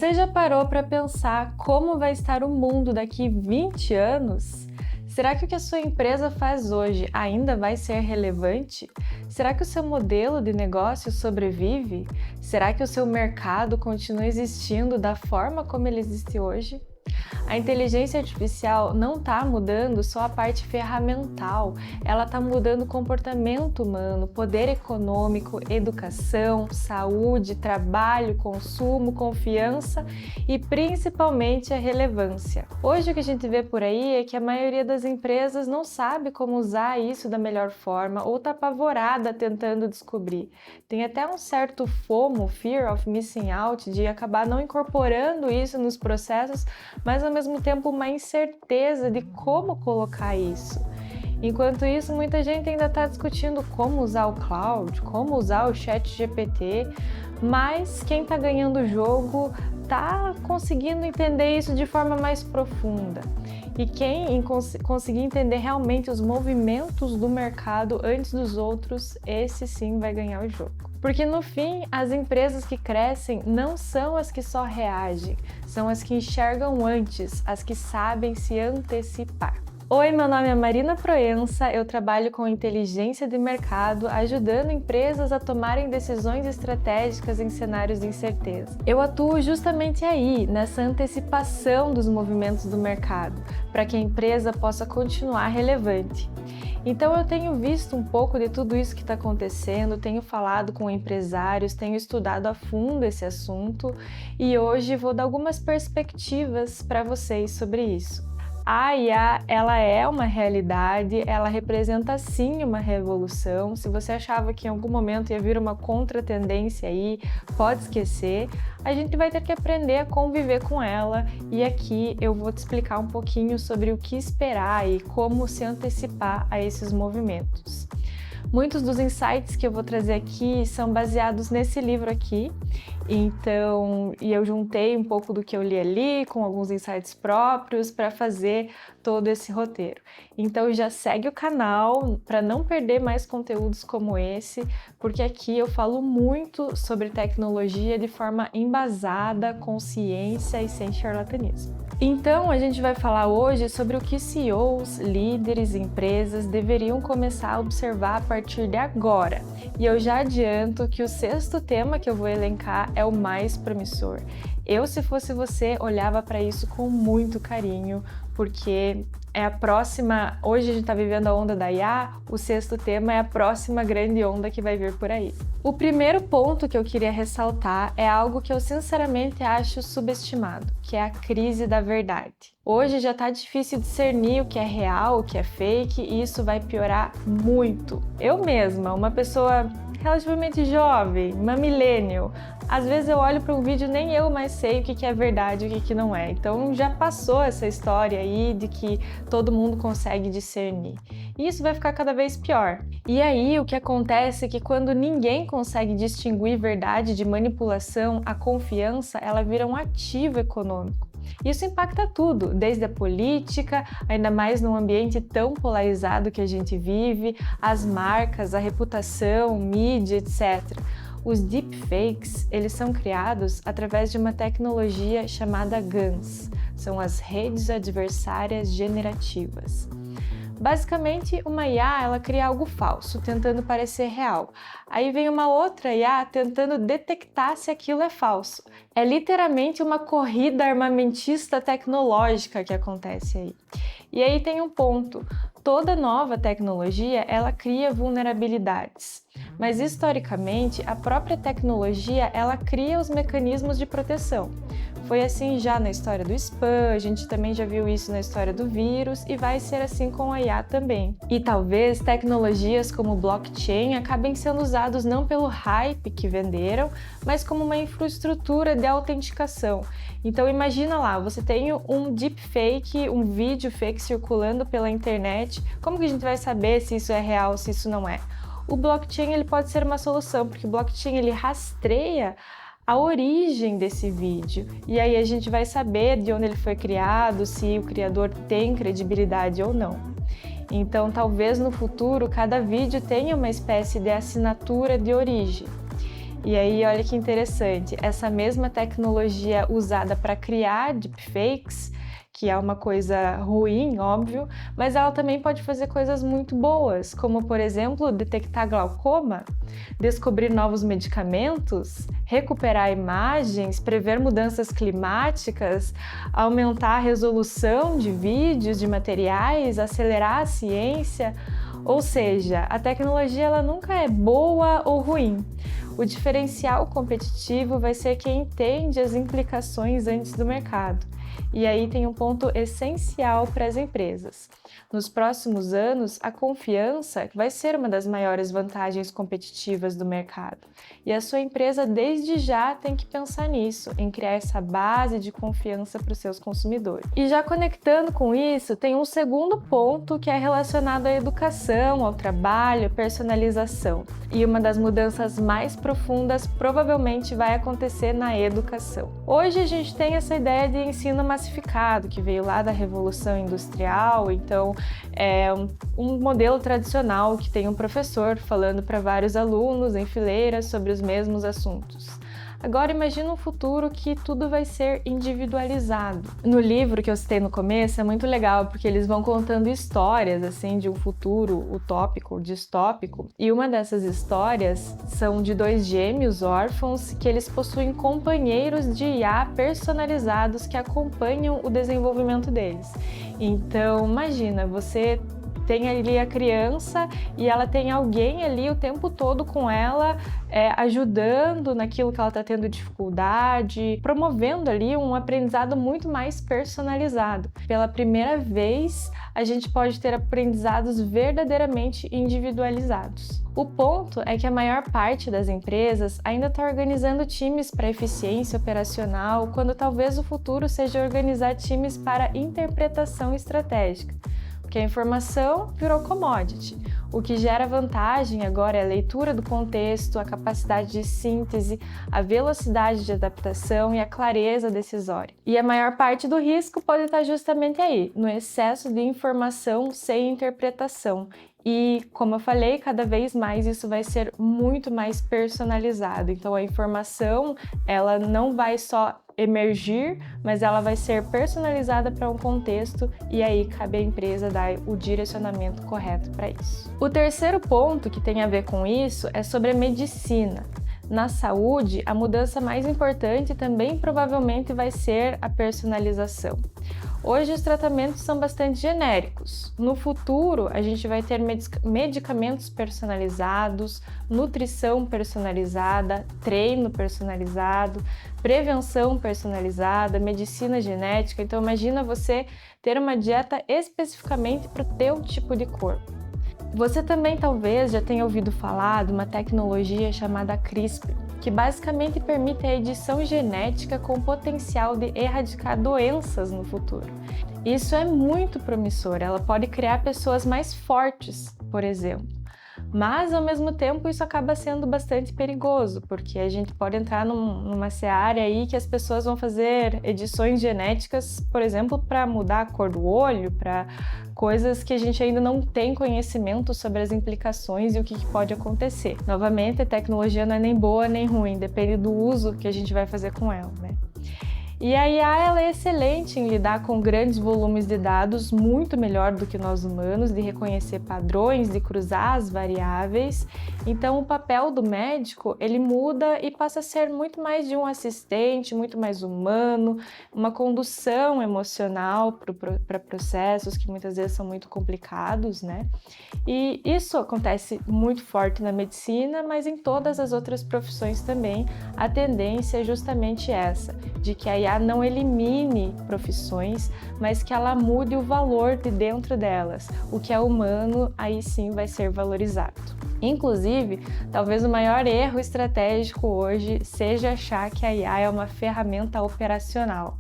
Você já parou para pensar como vai estar o mundo daqui 20 anos? Será que o que a sua empresa faz hoje ainda vai ser relevante? Será que o seu modelo de negócio sobrevive? Será que o seu mercado continua existindo da forma como ele existe hoje? A inteligência artificial não está mudando só a parte ferramental, ela está mudando o comportamento humano, poder econômico, educação, saúde, trabalho, consumo, confiança e principalmente a relevância. Hoje o que a gente vê por aí é que a maioria das empresas não sabe como usar isso da melhor forma ou está apavorada tentando descobrir. Tem até um certo FOMO, Fear of Missing Out, de acabar não incorporando isso nos processos, mas ao mesmo tempo uma incerteza de como colocar isso. Enquanto isso, muita gente ainda está discutindo como usar o cloud, como usar o ChatGPT, mas quem está ganhando o jogo está conseguindo entender isso de forma mais profunda. E quem conseguir entender realmente os movimentos do mercado antes dos outros, esse sim vai ganhar o jogo. Porque no fim, as empresas que crescem não são as que só reagem, são as que enxergam antes, as que sabem se antecipar. Oi, meu nome é Marina Proença, eu trabalho com inteligência de mercado, ajudando empresas a tomarem decisões estratégicas em cenários de incerteza. Eu atuo justamente aí, nessa antecipação dos movimentos do mercado, para que a empresa possa continuar relevante. Então eu tenho visto um pouco de tudo isso que está acontecendo, tenho falado com empresários, tenho estudado a fundo esse assunto e hoje vou dar algumas perspectivas para vocês sobre isso. A IA, ela é uma realidade, ela representa sim uma revolução. Se você achava que em algum momento ia vir uma contratendência aí, pode esquecer. A gente vai ter que aprender a conviver com ela e aqui eu vou te explicar um pouquinho sobre o que esperar e como se antecipar a esses movimentos. Muitos dos insights que eu vou trazer aqui são baseados nesse livro aqui, e eu juntei um pouco do que eu li ali com alguns insights próprios para fazer todo esse roteiro. Então já segue o canal para não perder mais conteúdos como esse, porque aqui eu falo muito sobre tecnologia de forma embasada, com ciência e sem charlatanismo. Então, a gente vai falar hoje sobre o que CEOs, líderes, empresas deveriam começar a observar a partir de agora. E eu já adianto que o sexto tema que eu vou elencar é o mais promissor. Eu, se fosse você, olhava para isso com muito carinho, porque é a próxima. Hoje a gente está vivendo a onda da IA, o sexto tema é a próxima grande onda que vai vir por aí. O primeiro ponto que eu queria ressaltar é algo que eu sinceramente acho subestimado, que é a crise da verdade. Hoje já está difícil discernir o que é real, o que é fake, e isso vai piorar muito. Eu mesma, uma pessoa relativamente jovem, uma millennial, às vezes eu olho para um vídeo e nem eu mais sei o que é verdade e o que não é. Então já passou essa história aí de que todo mundo consegue discernir. E isso vai ficar cada vez pior. E aí o que acontece é que quando ninguém consegue distinguir verdade de manipulação, a confiança ela vira um ativo econômico. Isso impacta tudo, desde a política, ainda mais num ambiente tão polarizado que a gente vive, as marcas, a reputação, mídia, etc. Os deepfakes, eles são criados através de uma tecnologia chamada GANs, são as redes adversárias generativas. Basicamente, uma IA ela cria algo falso, tentando parecer real. Aí vem uma outra IA tentando detectar se aquilo é falso. É literalmente uma corrida armamentista tecnológica que acontece aí. E aí tem um ponto. Toda nova tecnologia, ela cria vulnerabilidades. Mas historicamente, a própria tecnologia, ela cria os mecanismos de proteção. Foi assim já na história do spam, a gente também já viu isso na história do vírus e vai ser assim com a IA também. E talvez tecnologias como blockchain acabem sendo usados não pelo hype que venderam, mas como uma infraestrutura de autenticação. Então imagina lá, você tem um deepfake, um vídeo fake circulando pela internet, como que a gente vai saber se isso é real, se isso não é? O blockchain ele pode ser uma solução, porque o blockchain ele rastreia a origem desse vídeo e aí a gente vai saber de onde ele foi criado, se o criador tem credibilidade ou não. Então talvez no futuro cada vídeo tenha uma espécie de assinatura de origem. E aí, olha que interessante, essa mesma tecnologia usada para criar deepfakes, que é uma coisa ruim, óbvio, mas ela também pode fazer coisas muito boas, como, por exemplo, detectar glaucoma, descobrir novos medicamentos, recuperar imagens, prever mudanças climáticas, aumentar a resolução de vídeos, de materiais, acelerar a ciência. Ou seja, a tecnologia ela nunca é boa ou ruim. O diferencial competitivo vai ser quem entende as implicações antes do mercado. E aí tem um ponto essencial para as empresas. Nos próximos anos, a confiança vai ser uma das maiores vantagens competitivas do mercado. E a sua empresa, desde já, tem que pensar nisso, em criar essa base de confiança para os seus consumidores. E já conectando com isso, tem um segundo ponto que é relacionado à educação, ao trabalho, personalização. E uma das mudanças mais profundas provavelmente vai acontecer na educação. Hoje a gente tem essa ideia de ensino massificado, que veio lá da Revolução Industrial, então é um modelo tradicional que tem um professor falando para vários alunos em fileira sobre os mesmos assuntos. Agora imagina um futuro que tudo vai ser individualizado. No livro que eu citei no começo é muito legal porque eles vão contando histórias assim de um futuro utópico, distópico. E uma dessas histórias são de dois gêmeos órfãos que eles possuem companheiros de IA personalizados que acompanham o desenvolvimento deles. Então imagina, você tem ali a criança e ela tem alguém ali o tempo todo com ela, ajudando naquilo que ela está tendo dificuldade, promovendo ali um aprendizado muito mais personalizado. Pela primeira vez, a gente pode ter aprendizados verdadeiramente individualizados. O ponto é que a maior parte das empresas ainda está organizando times para eficiência operacional, quando talvez o futuro seja organizar times para interpretação estratégica. Porque a informação virou commodity. O que gera vantagem agora é a leitura do contexto, a capacidade de síntese, a velocidade de adaptação e a clareza decisória. E a maior parte do risco pode estar justamente aí, no excesso de informação sem interpretação. E, como eu falei, cada vez mais isso vai ser muito mais personalizado. Então, a informação, ela não vai só emergir, mas ela vai ser personalizada para um contexto e aí cabe à empresa dar o direcionamento correto para isso. O terceiro ponto que tem a ver com isso é sobre a medicina. Na saúde, a mudança mais importante também provavelmente vai ser a personalização. Hoje os tratamentos são bastante genéricos. No futuro, a gente vai ter medicamentos personalizados, nutrição personalizada, treino personalizado, prevenção personalizada, medicina genética. Então imagina você ter uma dieta especificamente para o teu tipo de corpo. Você também talvez já tenha ouvido falar de uma tecnologia chamada CRISPR, que basicamente permite a edição genética com potencial de erradicar doenças no futuro. Isso é muito promissor, ela pode criar pessoas mais fortes, por exemplo. Mas, ao mesmo tempo, isso acaba sendo bastante perigoso, porque a gente pode entrar numa seara aí que as pessoas vão fazer edições genéticas, por exemplo, para mudar a cor do olho, para coisas que a gente ainda não tem conhecimento sobre as implicações e o que pode acontecer. Novamente, a tecnologia não é nem boa nem ruim, depende do uso que a gente vai fazer com ela, né? E a IA ela é excelente em lidar com grandes volumes de dados, muito melhor do que nós humanos, de reconhecer padrões, de cruzar as variáveis. Então, o papel do médico, ele muda e passa a ser muito mais de um assistente, muito mais humano, uma condução emocional para processos que muitas vezes são muito complicados, né? E isso acontece muito forte na medicina, mas em todas as outras profissões também. A tendência é justamente essa, de que a IA não elimine profissões, mas que ela mude o valor de dentro delas. O que é humano, aí sim vai ser valorizado. Inclusive, talvez o maior erro estratégico hoje seja achar que a IA é uma ferramenta operacional.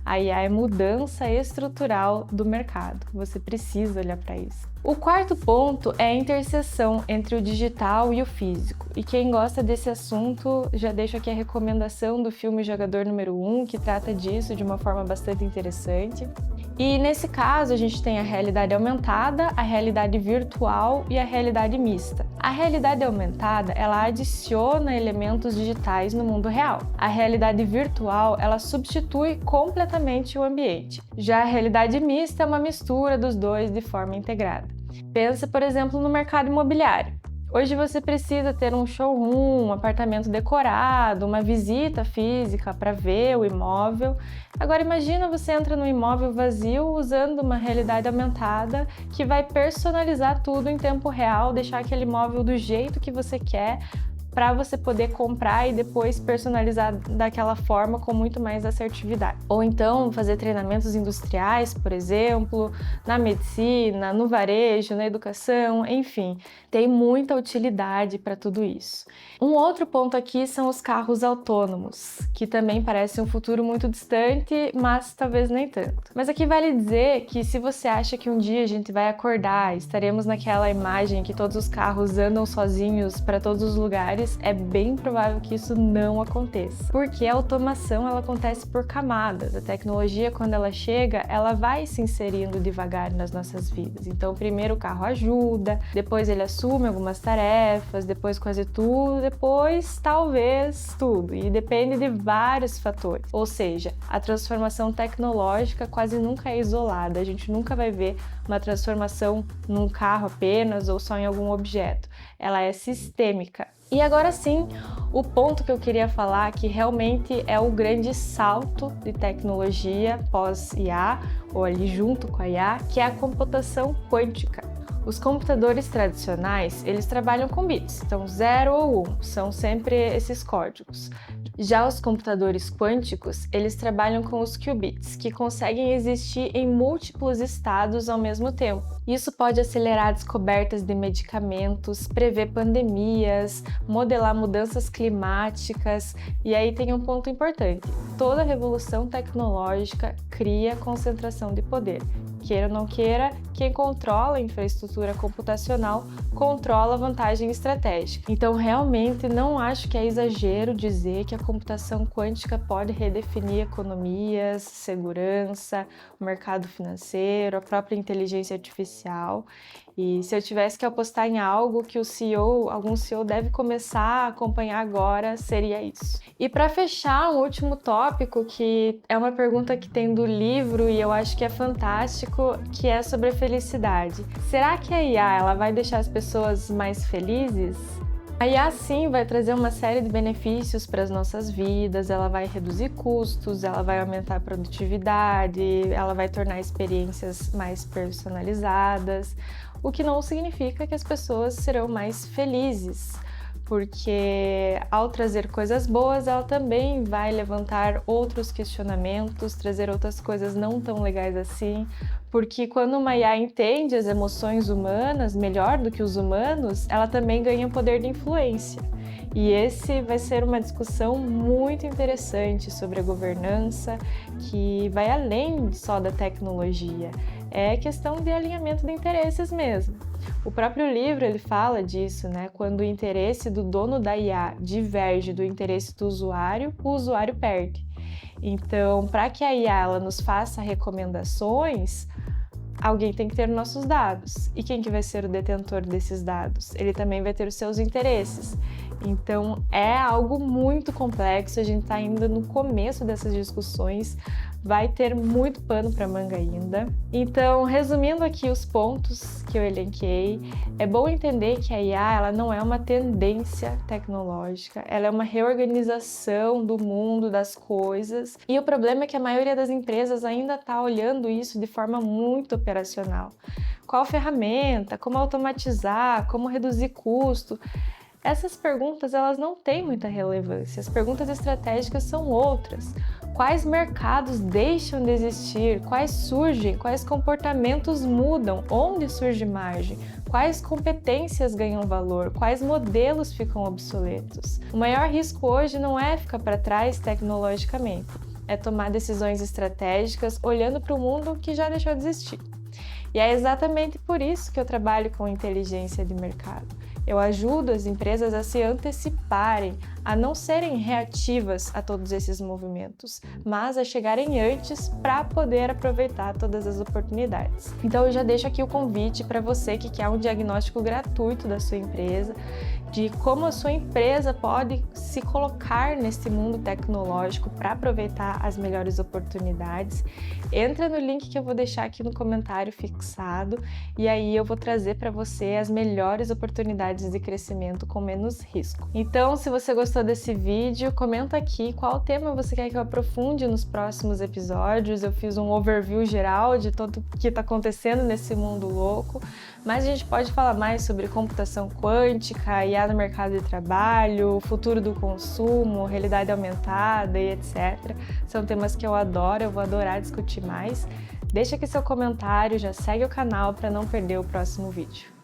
A IA é mudança estrutural do mercado. Você precisa olhar para isso. O quarto ponto é a interseção entre o digital e o físico. E quem gosta desse assunto, já deixo aqui a recomendação do filme Jogador Número 1, que trata disso de uma forma bastante interessante. E nesse caso, a gente tem a realidade aumentada, a realidade virtual e a realidade mista. A realidade aumentada, ela adiciona elementos digitais no mundo real. A realidade virtual, ela substitui completamente o ambiente. Já a realidade mista é uma mistura dos dois de forma integrada. Pensa, por exemplo, no mercado imobiliário. Hoje você precisa ter um showroom, um apartamento decorado, uma visita física para ver o imóvel. Agora imagina você entra num imóvel vazio usando uma realidade aumentada que vai personalizar tudo em tempo real, deixar aquele imóvel do jeito que você quer, para você poder comprar e depois personalizar daquela forma com muito mais assertividade. Ou então fazer treinamentos industriais, por exemplo, na medicina, no varejo, na educação, enfim, tem muita utilidade para tudo isso. Um outro ponto aqui são os carros autônomos, que também parece um futuro muito distante, mas talvez nem tanto. Mas aqui vale dizer que se você acha que um dia a gente vai acordar, estaremos naquela imagem que todos os carros andam sozinhos para todos os lugares, é bem provável que isso não aconteça, porque a automação ela acontece por camadas. A tecnologia, quando ela chega, ela vai se inserindo devagar nas nossas vidas. Então, primeiro o carro ajuda, depois ele assume algumas tarefas, depois quase tudo, depois talvez tudo, e depende de vários fatores. Ou seja, a transformação tecnológica quase nunca é isolada, a gente nunca vai ver uma transformação num carro apenas ou só em algum objeto. Ela é sistêmica. E agora sim, o ponto que eu queria falar, que realmente é o grande salto de tecnologia pós-IA, ou ali junto com a IA, que é a computação quântica. Os computadores tradicionais, eles trabalham com bits, então 0 ou 1, são sempre esses códigos. Já os computadores quânticos, eles trabalham com os qubits, que conseguem existir em múltiplos estados ao mesmo tempo. Isso pode acelerar descobertas de medicamentos, prever pandemias, modelar mudanças climáticas. E aí tem um ponto importante: toda revolução tecnológica cria concentração de poder. Queira ou não queira, quem controla a infraestrutura computacional controla a vantagem estratégica. Então, realmente, não acho que é exagero dizer que a computação quântica pode redefinir economias, segurança, o mercado financeiro, a própria inteligência artificial. E se eu tivesse que apostar em algo que algum CEO deve começar a acompanhar agora, seria isso. E para fechar, um último tópico, que é uma pergunta que tem do livro e eu acho que é fantástico, que é sobre a felicidade. Será que a IA ela vai deixar as pessoas mais felizes? A IA sim vai trazer uma série de benefícios para as nossas vidas, ela vai reduzir custos, ela vai aumentar a produtividade, ela vai tornar experiências mais personalizadas, o que não significa que as pessoas serão mais felizes, porque ao trazer coisas boas, ela também vai levantar outros questionamentos, trazer outras coisas não tão legais assim, porque quando uma IA entende as emoções humanas melhor do que os humanos, ela também ganha poder de influência. E esse vai ser uma discussão muito interessante sobre a governança, que vai além só da tecnologia. É questão de alinhamento de interesses mesmo. O próprio livro ele fala disso, né? Quando o interesse do dono da IA diverge do interesse do usuário, o usuário perde. Então, para que a IA ela nos faça recomendações, alguém tem que ter nossos dados. E quem que vai ser o detentor desses dados? Ele também vai ter os seus interesses. Então, é algo muito complexo, a gente está ainda no começo dessas discussões, vai ter muito pano para manga ainda. Então, resumindo aqui os pontos que eu elenquei, é bom entender que a IA ela não é uma tendência tecnológica, ela é uma reorganização do mundo, das coisas, e o problema é que a maioria das empresas ainda está olhando isso de forma muito operacional. Qual ferramenta, como automatizar, como reduzir custo? Essas perguntas elas não têm muita relevância, as perguntas estratégicas são outras. Quais mercados deixam de existir? Quais surgem? Quais comportamentos mudam? Onde surge margem? Quais competências ganham valor? Quais modelos ficam obsoletos? O maior risco hoje não é ficar para trás tecnologicamente, é tomar decisões estratégicas olhando para o mundo que já deixou de existir. E é exatamente por isso que eu trabalho com inteligência de mercado. Eu ajudo as empresas a se anteciparem, a não serem reativas a todos esses movimentos, mas a chegarem antes para poder aproveitar todas as oportunidades. Então eu já deixo aqui o convite para você que quer um diagnóstico gratuito da sua empresa, de como a sua empresa pode se colocar nesse mundo tecnológico para aproveitar as melhores oportunidades. Entra no link que eu vou deixar aqui no comentário fixado e aí eu vou trazer para você as melhores oportunidades de crescimento com menos risco. Então, se você gostou desse vídeo, comenta aqui qual tema você quer que eu aprofunde nos próximos episódios. Eu fiz um overview geral de tudo que está acontecendo nesse mundo louco, mas a gente pode falar mais sobre computação quântica, IA no mercado de trabalho, futuro do consumo, realidade aumentada e etc. São temas que eu adoro, eu vou adorar discutir mais. Deixa aqui seu comentário, já segue o canal para não perder o próximo vídeo.